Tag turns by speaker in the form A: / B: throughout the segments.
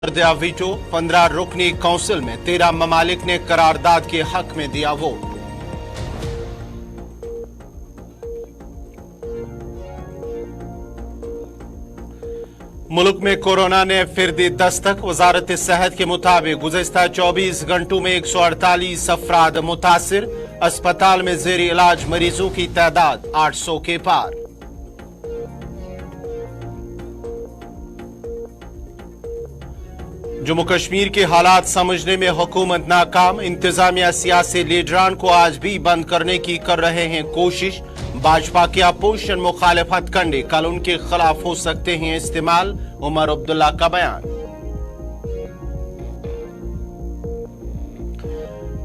A: दिया veto. 15 रुकनी council में 13 ममालिक ने करारदाद के हक में दिया वोट। मुल्क में कोरोना ने फिर दी दस्तक। वजारत सेहत के मुताबिक गुज़िश्ता 24 घंटों में 148 अफराद मुतासिर। अस्पताल में जेर इलाज मरीजों की तादाद 800 के पार। जम्मू कश्मीर के हालात समझने में हुकूमत नाकाम। इंतजामिया सियासी लीडरान को आज भी बंद करने की कर रहे हैं कोशिश। भाजपा के अपोजिशन मुखालिफत कंडे कल उनके खिलाफ हो सकते हैं इस्तेमाल। उमर अब्दुल्ला का बयान।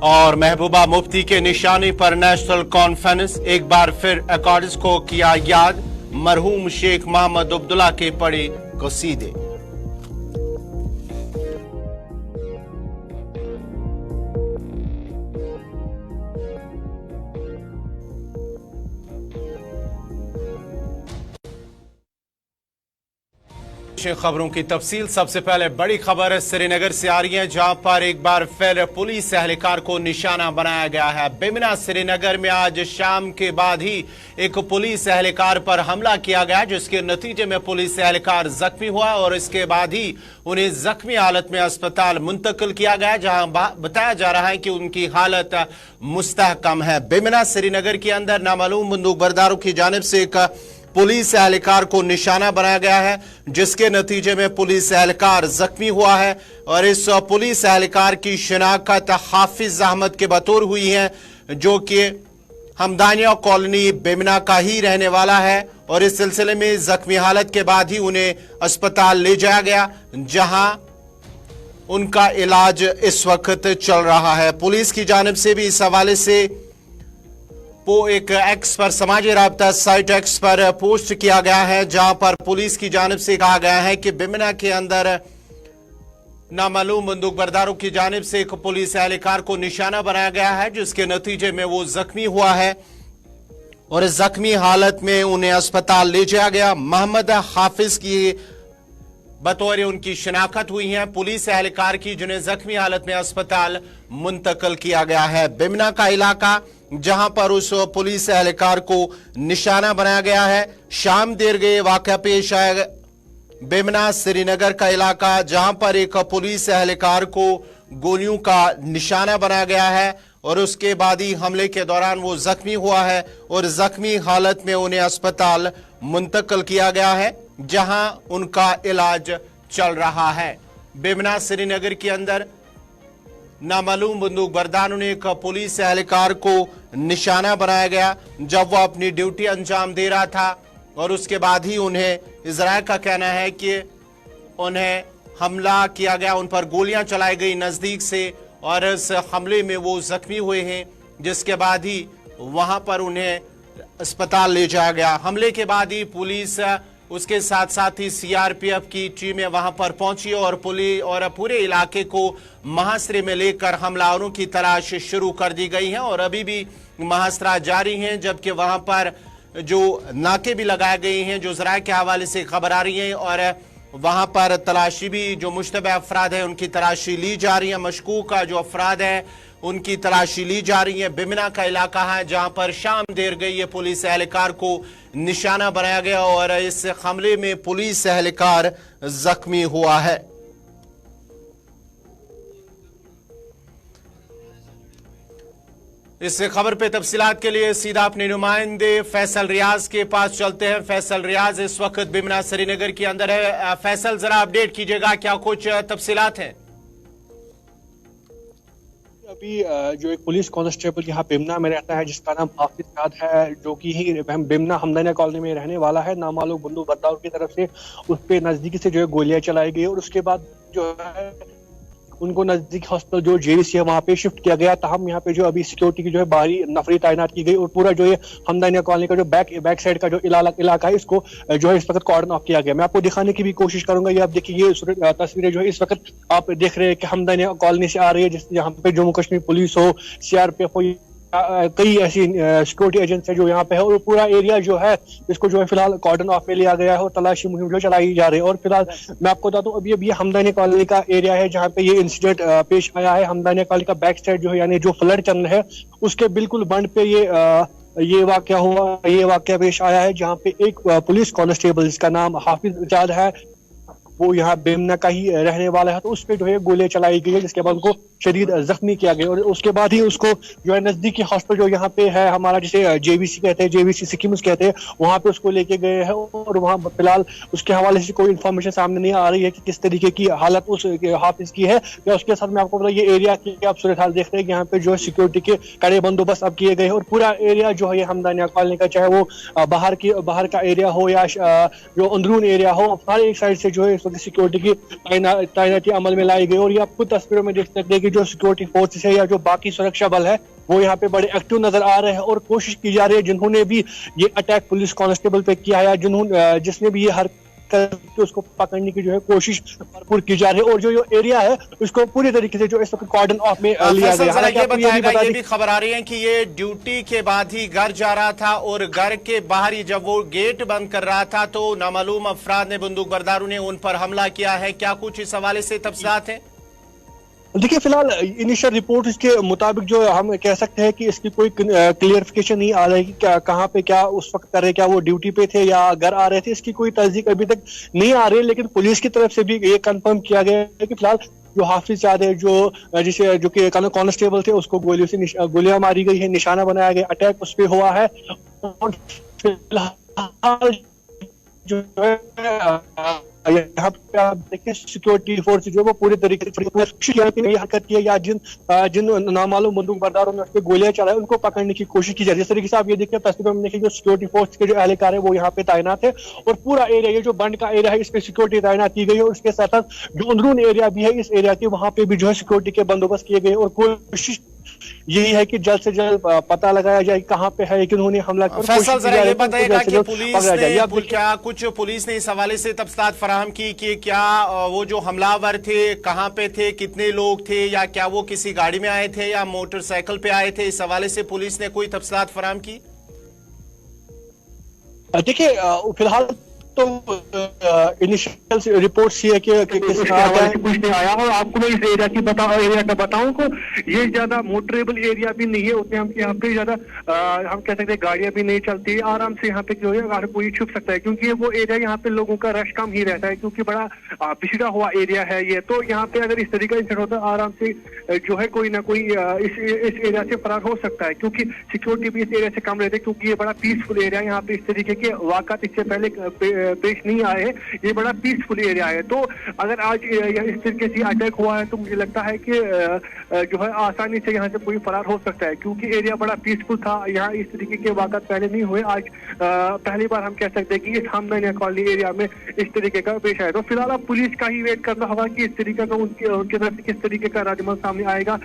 A: और महबूबा मुफ्ती के निशाने पर नेशनल कॉन्फ्रेंस। एक बार फिर अकॉर्ड्स को किया याद। मरहूम शेख मोहम्मद अब्दुल्ला के पढ़े कसीदे। खबरों की तफसील। सबसे पहले बड़ी खबर श्रीनगर से आ रही है, जहां पर एक बार फिर पुलिस एहलकार को निशाना बनाया गया है। बेमिना श्रीनगर में आज शाम के बाद ही एक पुलिस एहलकार पर हमला किया गया, जिसके नतीजे में पुलिस एहलकार जख्मी हुआ और इसके बाद ही उन्हें जख्मी हालत में अस्पताल मुंतकिल किया गया, जहां बताया जा रहा है कि उनकी हालत मुस्तहकम है। बेमिना श्रीनगर के अंदर नामालूम बंदूक बरदारों की जानिब से एक पुलिस एहलकार को निशाना बनाया गया है, जिसके नतीजे में पुलिस एहलकार जख्मी हुआ है। और इस पुलिस एहलकार की शिनाख्त हाफिज अहमद के बतौर हुई है, जो कि हमदानिया कॉलोनी बेमिना का ही रहने वाला है। और इस सिलसिले में जख्मी हालत के बाद ही उन्हें अस्पताल ले जाया गया, जहां उनका इलाज इस वक्त चल रहा है। पुलिस की जानिब से भी इस हवाले से एक एक्स पर, समाजी राब्ता साइट एक्स पर पोस्ट किया गया है, जहां पर पुलिस की जानिब से कहा गया है कि बेमिना के अंदर नामालूम बंदूक बरदारों की जानिब से एक पुलिस एहलकार को निशाना बनाया गया है, जिसके नतीजे में वो जख्मी हुआ है और इस जख्मी हालत में उन्हें अस्पताल ले जाया गया। मोहम्मद हाफिज की बतौर उनकी शिनाख्त हुई है पुलिस एहलकार की, जिन्हें जख्मी हालत में अस्पताल मुंतकिल किया गया है। बेमिना का इलाका, जहां पर उस पुलिस एहलकार को निशाना बनाया गया है। शाम देर गए वाकया पेश आया बेमिना श्रीनगर का इलाका, जहां पर एक पुलिस एहलकार को गोलियों का निशाना बनाया गया है और उसके बाद ही हमले के दौरान वो जख्मी हुआ है और जख्मी हालत में उन्हें अस्पताल मुंतकिल किया गया है, जहां उनका इलाज चल रहा है। बेमिना श्रीनगर के अंदर नामालूम बंदूक बरदारों ने एक पुलिस एहलकार को निशाना बनाया गया जब वह अपनी ड्यूटी अंजाम दे रहा था, और उसके बाद ही उन्हें इजराइल का कहना है कि उन्हें हमला किया गया, उन पर गोलियां चलाई गई नजदीक से और इस हमले में वो जख्मी हुए हैं, जिसके बाद ही वहां पर उन्हें अस्पताल ले जाया गया। हमले के बाद ही पुलिस, उसके साथ साथ ही सीआरपीएफ की टीमें वहां पर पहुंची और पुलिस और पूरे इलाके को महासरे में लेकर हमलावरों की तलाश शुरू कर दी गई है और अभी भी महासरा जारी है, जबकि वहां पर जो नाके भी लगाए गए हैं, जो जराये के हवाले से खबर आ रही है, और वहां पर तलाशी भी, जो मुश्तबह अफराद है उनकी तलाशी ली जा रही है। मशकूक का जो अफराद है उनकी तलाशी ली जा रही है। बेमिना का इलाका है, जहां पर शाम देर गई ये पुलिस एहलकार को निशाना बनाया गया और इस हमले में पुलिस एहलकार जख्मी हुआ है। इस खबर पे तफसीलात के लिए सीधा अपने नुमाइंदे फैसल रियाज के पास चलते हैं। फैसल रियाज इस वक्त बेमिना श्रीनगर के अंदर है। फैसल, जरा अपडेट कीजिएगा, क्या कुछ तफसीलात हैं?
B: अभी जो एक पुलिस कांस्टेबल यहाँ बेमिना में रहता है, जिसका नाम हाफिज साद है, जो कि बेमिना हमदानिया कॉलोनी में रहने वाला है, नामालूम बंदूक बरदारों की तरफ से उस पर नजदीकी से जो है गोलियां चलाई गई और उसके बाद जो है उनको नजदीक हॉस्पिटल जो जेवीसी है वहां पे शिफ्ट किया गया। तहम यहाँ पे जो अभी सिक्योरिटी की जो है बाहरी नफरी तैनात की गई और पूरा जो है हमदानिया कॉलोनी का जो बैक साइड का जो इलाका है, इसको जो है इस वक्त कॉर्डन ऑफ किया गया। मैं आपको दिखाने की भी कोशिश करूंगा। ये आप देखिए, ये तस्वीरें जो है इस वक्त आप देख रहे हैं कि हमदानिया कॉलोनी से आ रही है, जहाँ पे जम्मू कश्मीर पुलिस हो, सीआरपीएफ हो, कई ऐसी सिक्योरिटी एजेंसी जो यहाँ पे है, और पूरा एरिया जो है इसको जो है फिलहाल कॉर्डन ऑफ में लिया गया है और तलाशी मुहिम जो चलाई जा रही है। और फिलहाल मैं आपको बता दूं, अभी अभी हमदनी कॉलोनी का एरिया है जहाँ पे ये इंसिडेंट पेश आया है। हमदनी कॉलोनी का बैक साइड जो है, यानी जो फ्लड चल रहा है उसके बिल्कुल बंड पे ये वाकया हुआ, ये वाकया पेश आया है, जहाँ पे एक पुलिस कांस्टेबल जिसका नाम हाफिज इजाद है, वो यहाँ बेमना का ही रहने वाला है, तो उस पे जो है गोलियां चलाई गई है, जिसके बाद उनको शदीद जख्मी किया गया। और उसके बाद ही उसको जो है नजदीकी हॉस्पिटल जो यहाँ पे है हमारा, जिसे जेवीसी कहते हैं, जेवीसी सिक्किम्स कहते हैं, वहाँ पे उसको लेके गए हैं। और वहाँ फिलहाल उसके हवाले से कोई इन्फॉर्मेशन सामने नहीं आ रही है कि किस तरीके की हालत उस हाफिज की है। या उसके साथ मैं आपको बता, ये एरिया की आप सूरत हाल देख रहे हैं, यहाँ पे जो है सिक्योरिटी के कड़े बंदोबस्त अब किए गए और पूरा एरिया जो है हमदानिया कॉलोनी का, चाहे वो बाहर का एरिया हो या जो अंदरून एरिया हो, हर एक साइड से जो है सिक्योरिटी की तैनाती अमल में लाई गई। और ये आप खुद तस्वीरों में देख सकते हैं कि जो सिक्योरिटी फोर्सेस है या जो बाकी सुरक्षा बल है वो यहाँ पे बड़े एक्टिव नजर आ रहे हैं और कोशिश की जा रही है, जिन्होंने भी ये अटैक पुलिस कांस्टेबल पे किया है, जिसने भी ये हरकत उसको पकड़ने की जो है कोशिश भरपूर की जा रही है। और जो एरिया है उसको पूरी तरीके से जो इस वक्त कॉर्डन ऑफ में लिया गया है।
A: ये भी खबर आ रही है कि ये ड्यूटी के बाद ही घर जा रहा था और घर के बाहर ही जब वो गेट बंद कर रहा था तो नामालूम अफराद ने, बंदूक बरदारों ने उन पर हमला किया है। क्या कुछ इस हवाले से तफसीलात हैं?
B: देखिए, फिलहाल इनिशियल रिपोर्ट के मुताबिक जो हम कह सकते हैं कि इसकी कोई क्लियरिफिकेशन नहीं आ रही कि क्या, कहाँ पे क्या उस वक्त कर रहे, क्या वो ड्यूटी पे थे या घर आ रहे थे, इसकी कोई तस्दीक अभी तक नहीं आ रही। लेकिन पुलिस की तरफ से भी ये कंफर्म किया गया है कि फिलहाल जो हाफिज याद है, जो कि कांस्टेबल थे, उसको गोलियां मारी गई है, निशाना बनाया गया, अटैक उस पर हुआ है। और फिलहाल जो है यहाँ पे आप देखिए सिक्योरिटी फोर्स जो वो पूरी तरीके से हरकत की है या जिन नामालूम बंदूक बरदारों ने उस पर गोलियां चलाई उनको पकड़ने की कोशिश की जा रही है। जिस तरीके से आप ये देखिए तस्वीरों में देखिए, जो सिक्योरिटी फोर्स के जो एहलकार है वो यहाँ पे तैनात है और पूरा एरिया, ये जो बंड का एरिया है, इस पे सिक्योरिटी तैनात की गई है। और उसके साथ साथ जो अंदरून एरिया भी है इस एरिया के, वहां पे भी जो है सिक्योरिटी के बंदोबस्त किए गए और कोशिश यही है कि जल्द से जल्द पता लगाया जाए कहाँ पे है कि उन्होंने हमला किया।
A: फैसल, जरा ये बताइएगा कि क्या कुछ पुलिस ने इस हवाले से तफसीलात फराहम की कि क्या वो जो हमलावर थे कहाँ पे थे, कितने लोग थे, या क्या वो किसी गाड़ी में आए थे या मोटरसाइकिल पे आए थे? इस हवाले से पुलिस ने कोई तफसीलात फराहम की?
B: देखिए, फिलहाल तो इनिशियल रिपोर्ट ये है कि कुछ नहीं आया। और आपको मैं इस एरिया का बताऊं को ये ज्यादा मोटरेबल एरिया भी नहीं है, उतने हम यहाँ पे ज्यादा हम कह सकते हैं गाड़ियां भी नहीं चलती, आराम से यहाँ पे जो है हर कोई छुप सकता है, क्योंकि वो एरिया यहाँ पे लोगों का रश कम ही रहता है, क्योंकि बड़ा पिछड़ा हुआ एरिया है ये। तो यहाँ पे अगर इस तरीके का इंसिडेंट होता है, आराम से जो है कोई ना कोई इस एरिया से फरार हो सकता है, क्योंकि सिक्योरिटी भी इस एरिया से कम रहती है, क्योंकि ये बड़ा पीसफुल एरिया है। यहाँ पे इस तरीके के वाक़ात इससे पहले पेश नहीं आए हैं, ये बड़ा पीसफुल एरिया है। तो अगर आज इस तरीके से अटैक हुआ है तो मुझे लगता है कि जो है आसानी से यहाँ से कोई फरार हो सकता है, क्योंकि एरिया बड़ा पीसफुल था। यहाँ इस तरीके के वाक़ात पहले नहीं हुए, आज पहली बार हम कह सकते हैं कि इस हमदनिया कॉलोनी एरिया में इस तरीके का पेश आया। तो फिलहाल अब पुलिस का ही वेट करना होगा कि इस तरीके का उनकी तरफ से किस तरीके का राजमल सामने आएगा,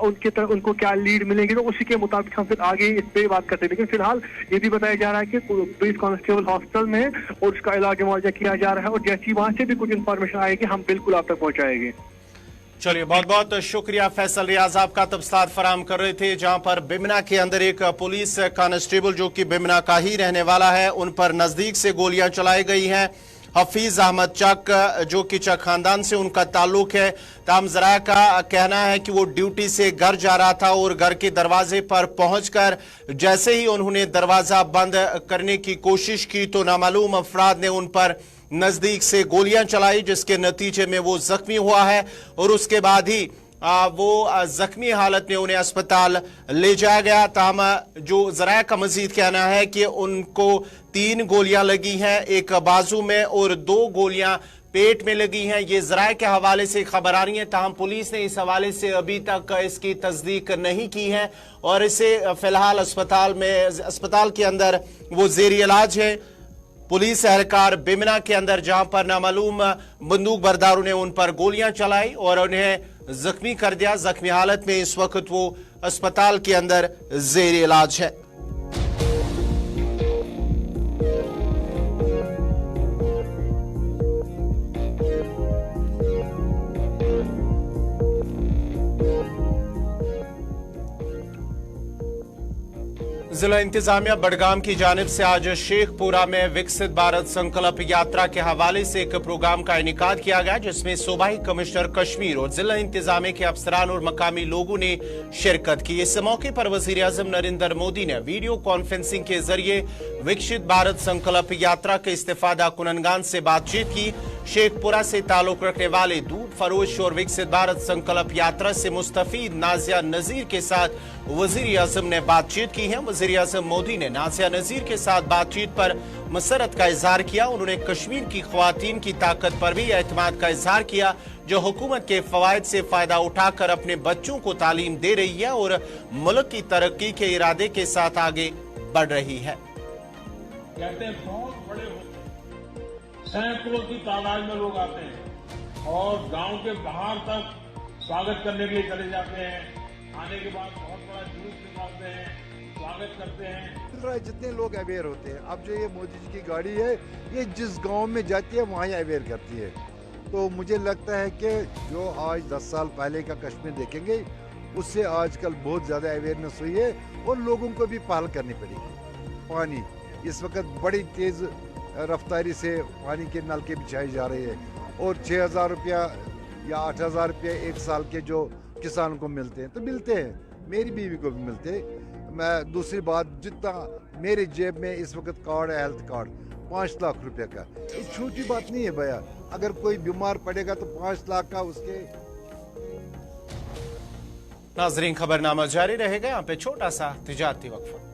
B: उनको क्या लीड मिलेगी, तो उसी के मुताबिक हम फिर आगे इस पे बात करते हैं। लेकिन फिलहाल ये भी बताया जा रहा है कि पुलिस कांस्टेबल हॉस्पिटल में है और उसका इलाज मुआवजा किया जा रहा है, और जैसी वहां से भी कुछ इंफॉर्मेशन आएगी हम बिल्कुल आप तक पहुंचाएंगे।
A: चलिए, बहुत बहुत शुक्रिया फैसल रियाज, आपका तफसीलात फराहम कर रहे थे। जहां पर बिमना के अंदर एक पुलिस कांस्टेबल जो कि बिमना का ही रहने वाला है, उन पर नजदीक से गोलियां चलाई गई हैं। हफीज अहमद चक जो कि चक खानदान से उनका ताल्लुक है, ताम जरा का कहना है कि वो ड्यूटी से घर जा रहा था और घर के दरवाजे पर पहुंचकर जैसे ही उन्होंने दरवाजा बंद करने की कोशिश की तो नामालूम अफराद ने उन पर नजदीक से गोलियां चलाई, जिसके नतीजे में वो जख्मी हुआ है और उसके बाद ही वो जख्मी हालत में उन्हें अस्पताल ले जाया गया। ताहम जो जराया का मजीद कहना है कि उनको 3 गोलियां लगी हैं, एक बाजू में और 2 गोलियां पेट में लगी हैं। ये जराये के हवाले से खबर आ रही है, ताहम पुलिस ने इस हवाले से अभी तक इसकी तस्दीक नहीं की है और इसे फिलहाल अस्पताल के अंदर वो जेर इलाज है। पुलिस एहलकार बिमना के अंदर जहां पर नामालूम बंदूक बरदारों ने उन पर गोलियां चलाई और उन्हें जख्मी कर दिया। जख्मी हालत में इस वक्त वो अस्पताल के अंदर जेर इलाज है। जिला इंतजामिया बडगाम की जानिब से आज शेखपुरा में विकसित भारत संकल्प यात्रा के हवाले से एक प्रोग्राम का इनेकाद किया गया, जिसमें सूबाई कमिश्नर कश्मीर और जिला इंतजामिया के अफसरान और मकामी लोगों ने शिरकत की। इस मौके पर वजीर आजम नरेंद्र मोदी ने वीडियो कॉन्फ्रेंसिंग के जरिए विकसित भारत संकल्प यात्रा के इस्तेफादा कुननगान से बातचीत की। शेखपुरा से ताल्लुक रखने वाले दूध फरोश और विकसित भारत संकल्प यात्रा से मुस्तफीद नाजिया नजीर के साथ वजीर आजम ने बातचीत की है। वजीर आजम मोदी ने नाजिया नजीर के साथ बातचीत पर मसरत का इजहार किया। उन्होंने कश्मीर की खवातीन की ताकत पर भी एतमाद का इजहार किया, जो हुकूमत के फवायद से फायदा उठाकर अपने बच्चों को तालीम दे रही है और मुल्क की तरक्की के इरादे के साथ आगे बढ़ रही है।
C: कहते हैं बहुत बड़े सैकड़ों की तादाद में लोग आते हैं और गांव के बाहर तक स्वागत करने के लिए चले जाते हैं। आने के बाद बहुत बड़ा जुलूस निकालते हैं, स्वागत करते हैं।
D: जितने लोग अवेयर होते हैं, अब जो ये मोदी जी की गाड़ी है, ये जिस गांव में जाती है वहाँ अवेयर करती है। तो मुझे लगता है कि जो आज 10 साल पहले का कश्मीर देखेंगे, उससे आजकल बहुत ज़्यादा अवेयरनेस हुई है और लोगों को भी पहल करनी पड़ेगी। पानी इस वक्त बड़ी तेज़ रफ्तारी से पानी के नलके बिछाए जा रहे हैं और 6,000 रुपया या 8,000 रुपया एक साल के जो किसान को मिलते हैं, तो मिलते हैं, मेरी बीवी को भी मिलते हैं। मैं दूसरी बात, जितना मेरे जेब में इस वक्त कार्ड है, हेल्थ कार्ड 5 लाख रुपए का, ये छोटी बात नहीं है भैया। अगर कोई बीमार पड़ेगा तो 5 लाख का उसके।
A: नाजरीन, खबरनामा जारी रहेगा। यहाँ पे छोटा सा तिजारती वक्फा।